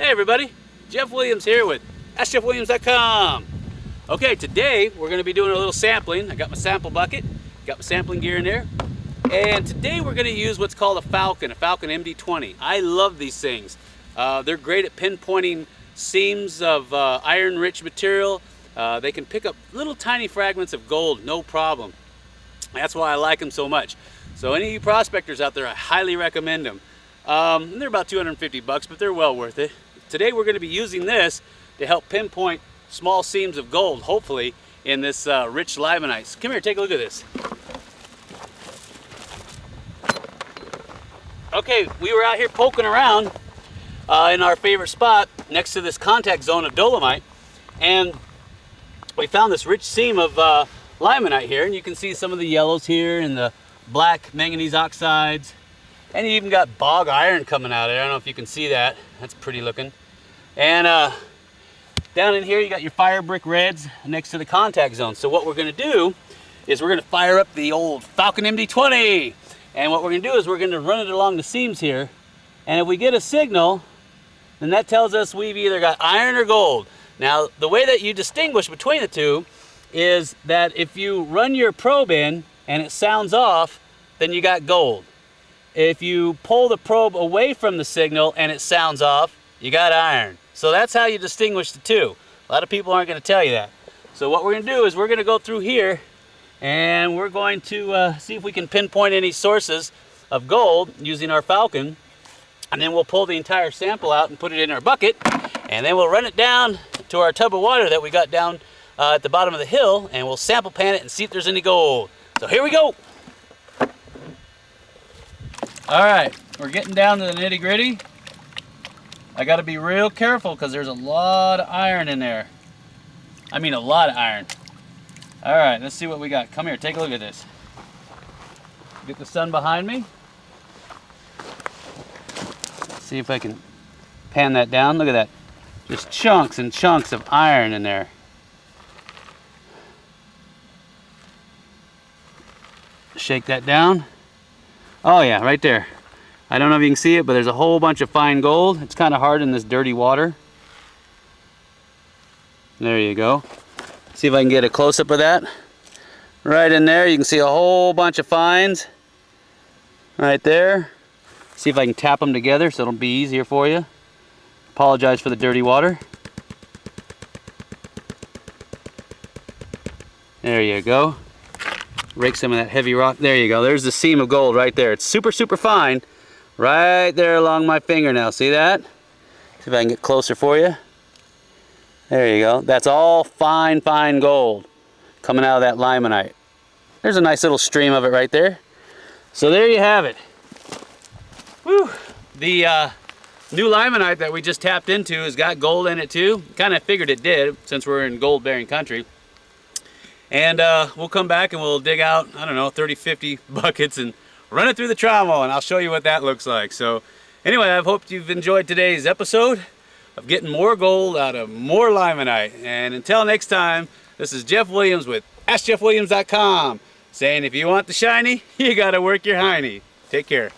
Hey everybody, Jeff Williams here with AskJeffWilliams.com. Okay, today we're going to be doing a little sampling. I got my sample bucket, got my sampling gear in there, and today we're going to use what's called a Falcon MD20. I love these things. They're great at pinpointing seams of iron-rich material. They can pick up little tiny fragments of gold, no problem. That's why I like them so much. So any of you prospectors out there, I highly recommend them. And they're about 250 bucks, but they're well worth it. Today we're going to be using this to help pinpoint small seams of gold, hopefully, in this Rich Limonite. So come here, take a look at this. Okay, we were out here poking around in our favorite spot next to this contact zone of Dolomite, and we found this rich seam of limonite here, and you can see some of the yellows here and the black manganese oxides. And you even got bog iron coming out of there. I don't know if you can see that. That's pretty looking. And down in here you got your fire brick reds next to the contact zone. So what we're going to do is we're going to fire up the old Falcon MD20. And what we're going to do is we're going to run it along the seams here. And if we get a signal, then that tells us we've either got iron or gold. Now the way that you distinguish between the two is that if you run your probe in and it sounds off, then you got gold. If you pull the probe away from the signal and it sounds off, you got iron. So that's how you distinguish the two. A lot of people aren't going to tell you that. So what we're going to do is we're going to go through here and we're going to see if we can pinpoint any sources of gold using our Falcon. And then we'll pull the entire sample out and put it in our bucket. And then we'll run it down to our tub of water that we got down at the bottom of the hill. And we'll sample pan it and see if there's any gold. So here we go. All right, we're getting down to the nitty gritty. I gotta be real careful because there's a lot of iron in there. I mean a lot of iron. All right, let's see what we got. Come here, take a look at this. Get the sun behind me. Let's see if I can pan that down. Look at that. Just chunks and chunks of iron in there. Shake that down. Oh yeah, right there. I don't know if you can see it, but there's a whole bunch of fine gold. It's kind of hard in this dirty water. There you go. See if I can get a close-up of that. Right in there, you can see a whole bunch of fines. Right there. See if I can tap them together so it'll be easier for you. Apologize for the dirty water. There you go. Rake some of that heavy rock. There you go. There's the seam of gold right there. It's super, super fine. Right there along my fingernail. See that? See if I can get closer for you. There you go. That's all fine, fine gold coming out of that limonite. There's a nice little stream of it right there. So there you have it. Whew. The new limonite that we just tapped into has got gold in it too. Kind of figured it did since we're in gold-bearing country. And we'll come back and we'll dig out, I don't know, 30, 50 buckets and run it through the trommel, and I'll show you what that looks like. So anyway, I hope you've enjoyed today's episode of getting more gold out of more limonite. And until next time, this is Jeff Williams with AskJeffWilliams.com saying if you want the shiny, you gotta work your hiney. Take care.